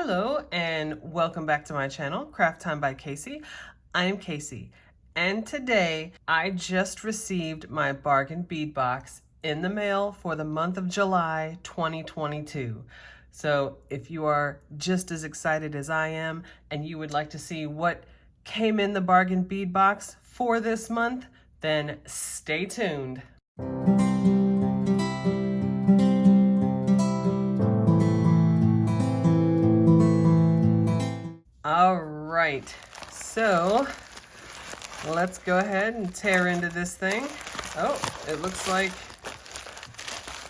Hello and welcome back to my channel, Craft Time by Casey. I am Casey, and today I just received my bargain bead box in the mail for the month of July 2022. So if you are just as excited as I am and you would like to see what came in the bargain bead box for this month, then stay tuned. All right, so let's go ahead and tear into this thing. Oh, it looks like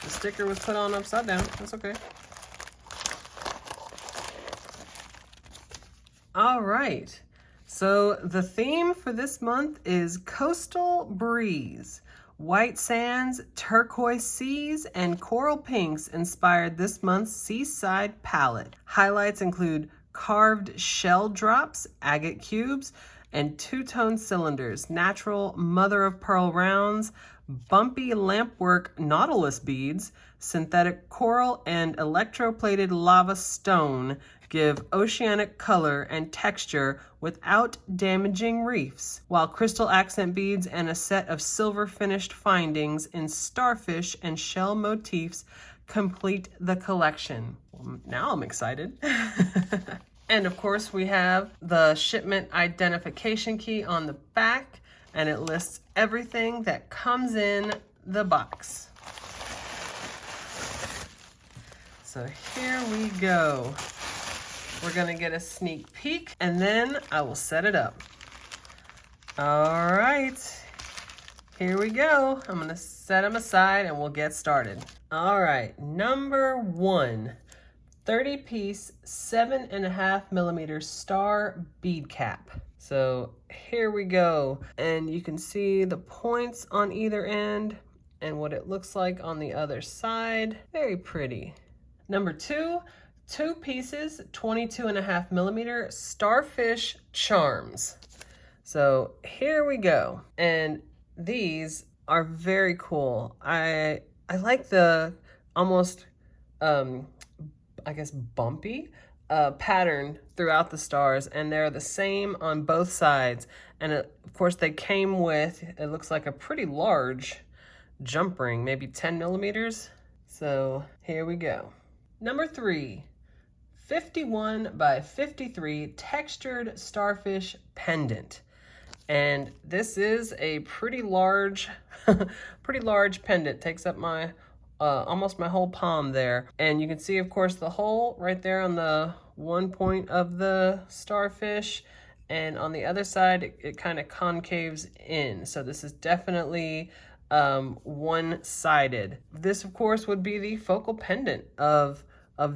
the sticker was put on upside down. That's okay. All right, so the theme for this month is Coastal Breeze. White sands, turquoise seas, and coral pinks inspired this month's seaside palette. Highlights include carved shell drops, agate cubes, and two-tone cylinders, natural mother-of-pearl rounds, bumpy Lampwork nautilus beads, synthetic coral, and electroplated lava stone give oceanic color and texture without damaging reefs, while crystal accent beads and a set of silver-finished findings in starfish and shell motifs complete the collection. Well, now I'm excited. And of course we have the shipment identification key on the back, and it lists everything that comes in the box. So here we go. We're gonna get a sneak peek and then I will set it up. All right, here we go. I'm gonna set them aside and we'll get started. All right, number one. 30-piece, 7.5 millimeter star bead cap. So here we go. And you can see the points on either end and what it looks like on the other side. Very pretty. Number two, 2 pieces, 22.5 millimeter starfish charms. So here we go. And these are very cool. I like the almost, I guess, bumpy pattern throughout the stars, and they're the same on both sides. And of course they came with, it looks like a pretty large jump ring, maybe 10 millimeters. So here we go. Number three, 51 by 53 textured starfish pendant. And this is a pretty large, pretty large pendant. Takes up my almost my whole palm there. And you can see, of course, the hole right there on the one point of the starfish. And on the other side, it kind of concaves in. So this is definitely one-sided. This, of course, would be the focal pendant of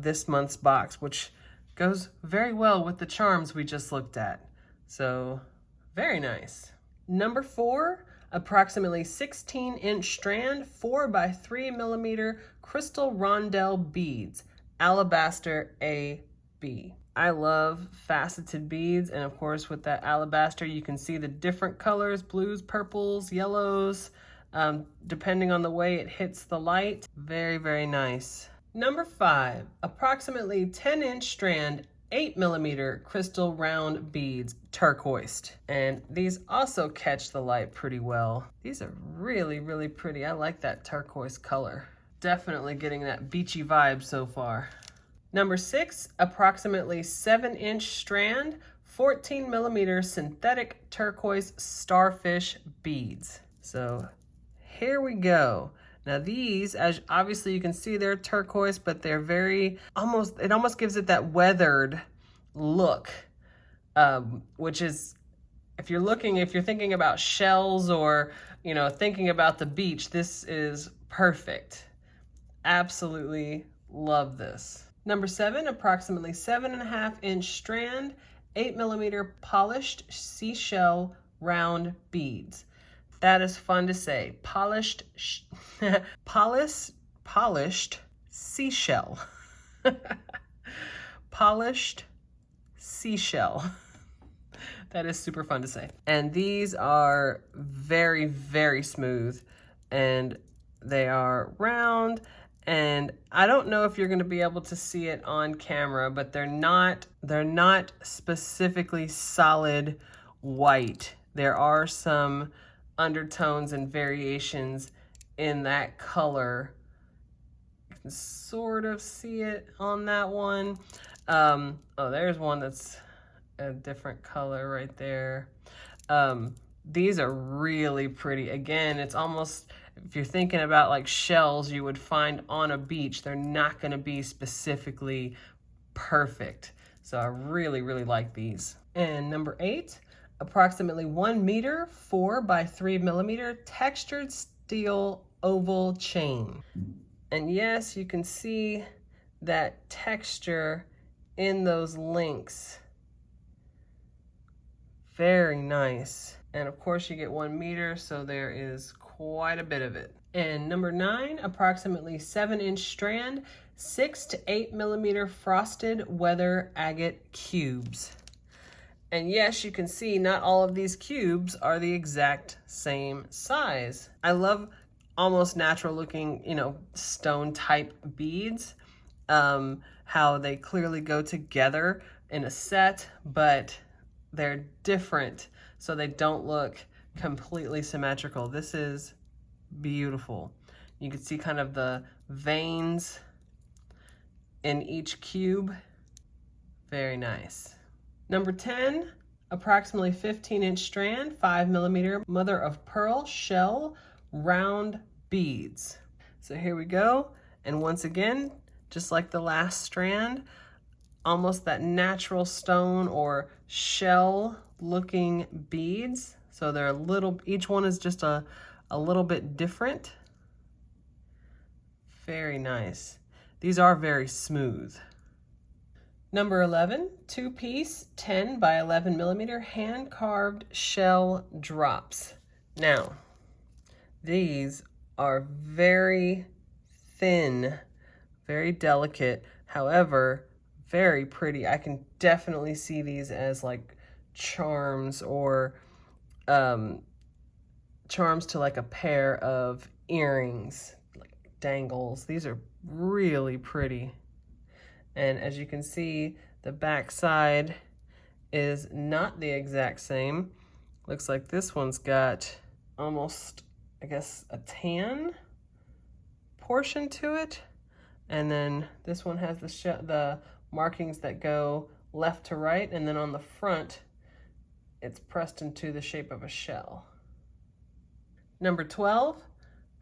this month's box, which goes very well with the charms we just looked at. So very nice. Number four, approximately 16-inch strand, 4 by 3 millimeter crystal rondelle beads, alabaster AB. I love faceted beads, and of course with that alabaster you can see the different colors, blues, purples, yellows, depending on the way it hits the light. Very, very nice. Number five, approximately 10-inch strand, 8 millimeter crystal round beads, turquoise. And these also catch the light pretty well. These are really, really pretty. I like that turquoise color. Definitely getting that beachy vibe so far. Number six, approximately 7-inch strand, 14 millimeter synthetic turquoise starfish beads. So here we go. Now these, as obviously you can see, they're turquoise, but they're very, it almost gives it that weathered look, which is, if you're thinking about shells or, you know, thinking about the beach, this is perfect. Absolutely love this. Number seven, approximately 7.5-inch strand, 8 millimeter polished seashell round beads. That is fun to say. Polished seashell. Polished seashell. That is super fun to say. And these are very, very smooth, and they are round And I don't know if you're going to be able to see it on camera, but they're not specifically solid white. There are some undertones and variations in that color. You can sort of see it on that one. Oh, there's one that's a different color right there. These are really pretty. Again, it's almost, if you're thinking about like shells you would find on a beach, they're not going to be specifically perfect. So I really, really like these. And number 8, approximately 1 meter, 4 by 3 millimeter textured steel oval chain. And yes, you can see that texture in those links. Very nice. And of course you get 1 meter, so there is quite a bit of it. And number 9, approximately 7-inch strand, 6 to 8 millimeter frosted weather agate cubes. And yes, you can see not all of these cubes are the exact same size. I love almost natural looking, stone type beads. How they clearly go together in a set, but they're different, so they don't look completely symmetrical. This is beautiful. You can see kind of the veins in each cube. Very nice. Number 10, approximately 15-inch strand, 5 millimeter mother of pearl shell round beads. So here we go. And once again, just like the last strand, almost that natural stone or shell looking beads. So they're each one is just a little bit different. Very nice. These are very smooth. Number 11, 2-piece 10 by 11 millimeter hand carved shell drops. Now, these are very thin, very delicate. However, very pretty. I can definitely see these as like charms or charms to like a pair of earrings, like dangles. These are really pretty. And as you can see, the back side is not the exact same. Looks like this one's got almost, I guess, a tan portion to it. And then this one has the markings that go left to right, and then on the front, it's pressed into the shape of a shell. Number 12,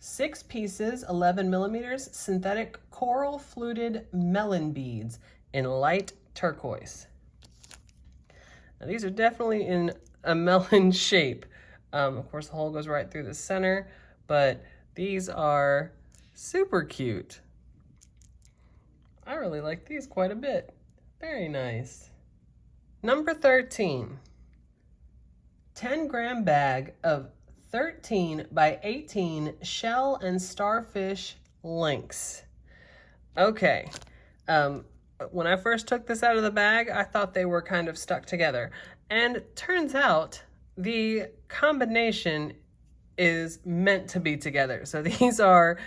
6 pieces, 11 millimeters, synthetic coral fluted melon beads in light turquoise. Now these are definitely in a melon shape. Of course, the hole goes right through the center, but these are super cute. I really like these quite a bit. Very nice. Number 13, 10-gram bag of 13 by 18 shell and starfish links. Okay, when I first took this out of the bag, I thought they were kind of stuck together. And turns out the combination is meant to be together. So these are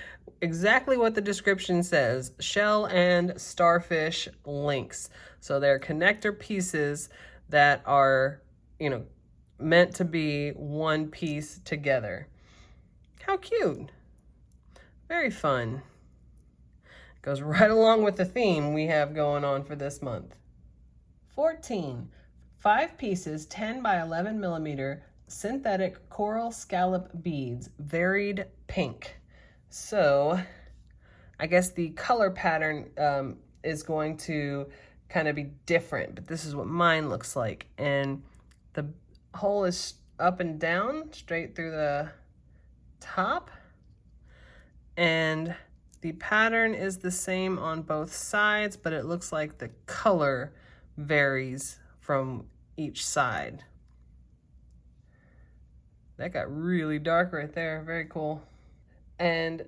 exactly what the description says, shell and starfish links. So they're connector pieces that are, meant to be one piece together. How cute. Very fun. Goes right along with the theme we have going on for this month. 14, 5 pieces, 10 by 11 millimeter, synthetic coral scallop beads, varied pink. So I guess the color pattern is going to kind of be different, but this is what mine looks like. And the hole is up and down, straight through the top. And the pattern is the same on both sides, but it looks like the color varies from each side. That got really dark right there. Very cool. And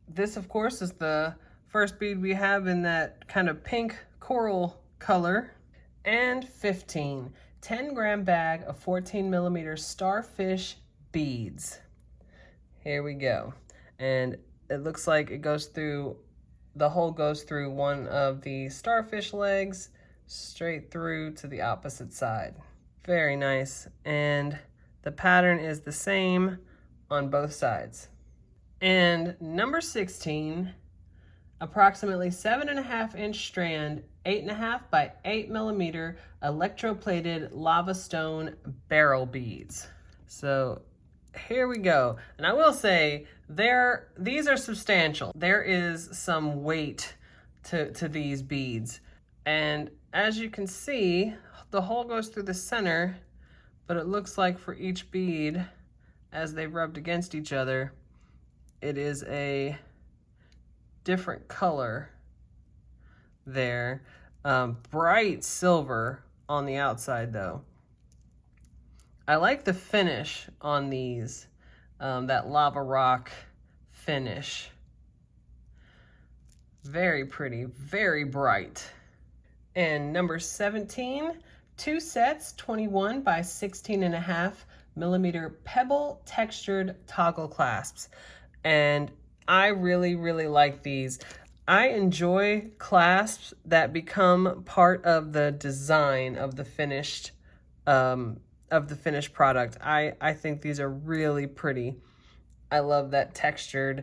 this, of course, is the first bead we have in that kind of pink coral color. And 15, 10-gram bag of 14 millimeter starfish beads. Here we go. And it looks like it goes through the hole goes through one of the starfish legs straight through to the opposite side. Very nice. And the pattern is the same on both sides. And number 16, approximately 7.5-inch strand, 8.5 by 8 millimeter electroplated lava stone barrel beads. So here we go. And I will say these are substantial. There is some weight to these beads. And as you can see, the hole goes through the center, but it looks like for each bead, as they've rubbed against each other, it is a different color there. Bright silver on the outside though. I like the finish on these, that lava rock finish. Very pretty, very bright. And number 17, 2 sets, 21 by 16.5 millimeter pebble textured toggle clasps. And I really, really like these. I enjoy clasps that become part of the design of the finished product. I think these are really pretty. I love that textured,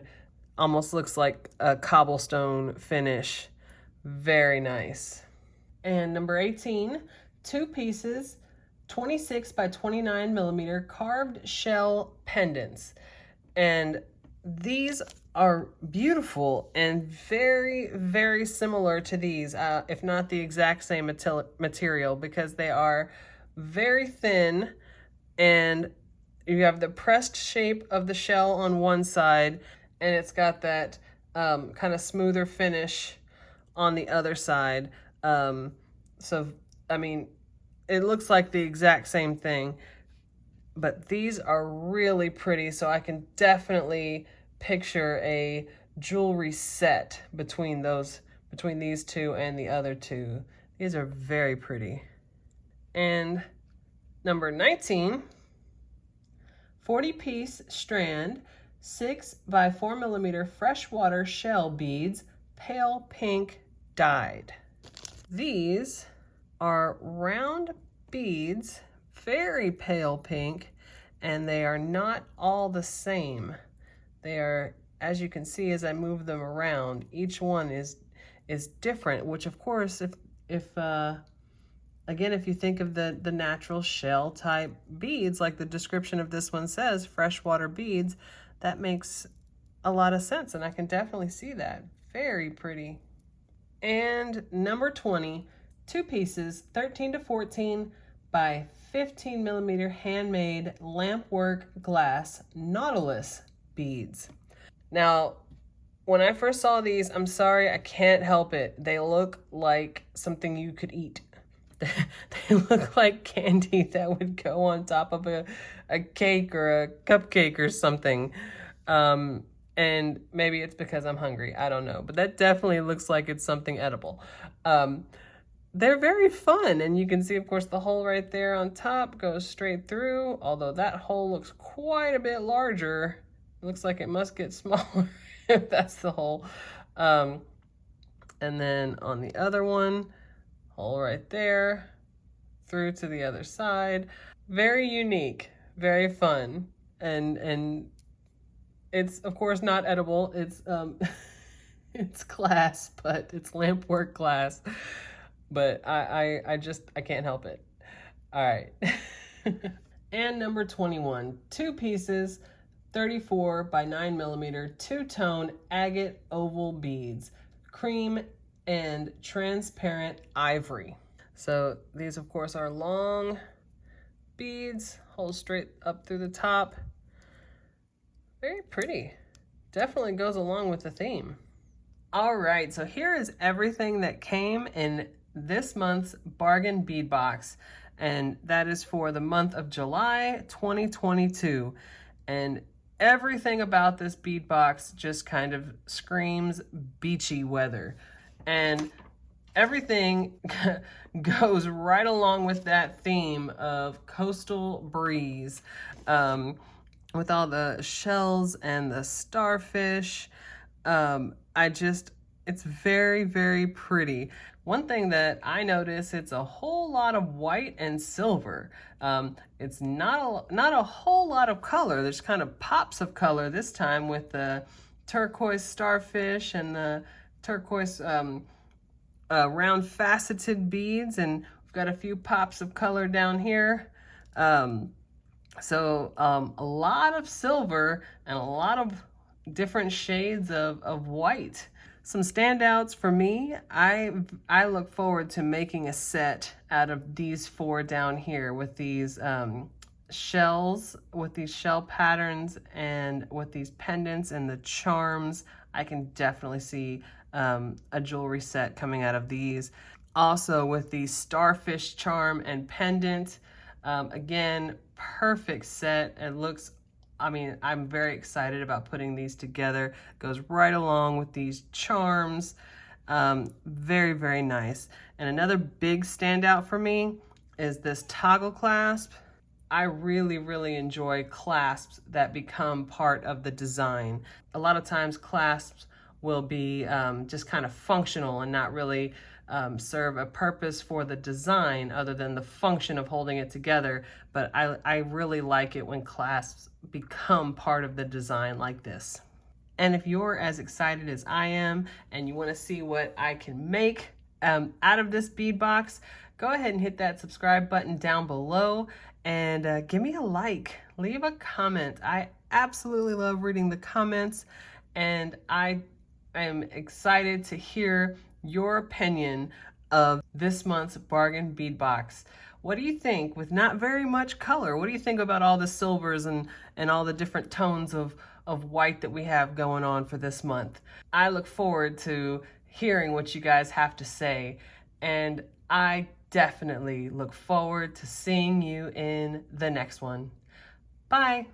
almost looks like a cobblestone finish. Very nice. And number 18, 2 pieces, 26 by 29 millimeter carved shell pendants. And these are beautiful and very, very similar to these, if not the exact same material, because they are very thin, and you have the pressed shape of the shell on one side, and it's got that kind of smoother finish on the other side. So, I mean, it looks like the exact same thing, but these are really pretty, so I can definitely picture a jewelry set between these two and the other two. These are very pretty. And number 19, 40-piece strand, 6 by 4 millimeter freshwater shell beads, pale pink dyed. These are round beads, very pale pink, and they are not all the same. They are, as you can see as I move them around, each one is different, which of course, if you think of the natural shell type beads, like the description of this one says, freshwater beads, that makes a lot of sense, and I can definitely see that. Very pretty. And number 20, 2 pieces, 13 to 14 by 15 millimeter handmade Lampwork glass nautilus beads. Now, when I first saw these, I'm sorry, I can't help it. They look like something you could eat. They look like candy that would go on top of a cake or a cupcake or something. And maybe it's because I'm hungry, I don't know. But that definitely looks like it's something edible. They're very fun, and you can see, of course, the hole right there on top goes straight through, although that hole looks quite a bit larger. It looks like it must get smaller if that's the hole. And then on the other one, hole right there, through to the other side. Very unique, very fun, and it's of course not edible. It's it's glass, but it's Lampwork glass. But I can't help it. All right. And number 21, 2 pieces, 34 by 9 millimeter, 2-tone agate oval beads, cream and transparent ivory. So these of course are long beads, hold straight up through the top. Very pretty. Definitely goes along with the theme. All right, so here is everything that came in this month's bargain bead box, and that is for the month of July 2022. And everything about this bead box just kind of screams beachy weather, and everything goes right along with that theme of coastal breeze, with all the shells and the starfish. It's very, very pretty. One thing that I notice, it's a whole lot of white and silver. It's not a whole lot of color. There's kind of pops of color this time with the turquoise starfish and the turquoise round faceted beads, and we've got a few pops of color down here. So a lot of silver and a lot of different shades of white. Some standouts for me, I look forward to making a set out of these four down here with these shells, with these shell patterns, and with these pendants and the charms. I can definitely see a jewelry set coming out of these. Also with the starfish charm and pendant, again, perfect set. It looks, I mean, I'm very excited about putting these together. Goes right along with these charms. Very, very nice. And another big standout for me is this toggle clasp. I really, really enjoy clasps that become part of the design. A lot of times clasps will be just kind of functional and not really serve a purpose for the design other than the function of holding it together. But I really like it when clasps become part of the design like this. And if you're as excited as I am and you want to see what I can make out of this bead box, go ahead and hit that subscribe button down below and give me a like, leave a comment. I absolutely love reading the comments, and I am excited to hear your opinion of this month's bargain bead box. What do you think? With not very much color, what do you think about all the silvers and all the different tones of white that we have going on for this month? I look forward to hearing what you guys have to say, and I definitely look forward to seeing you in the next one. Bye.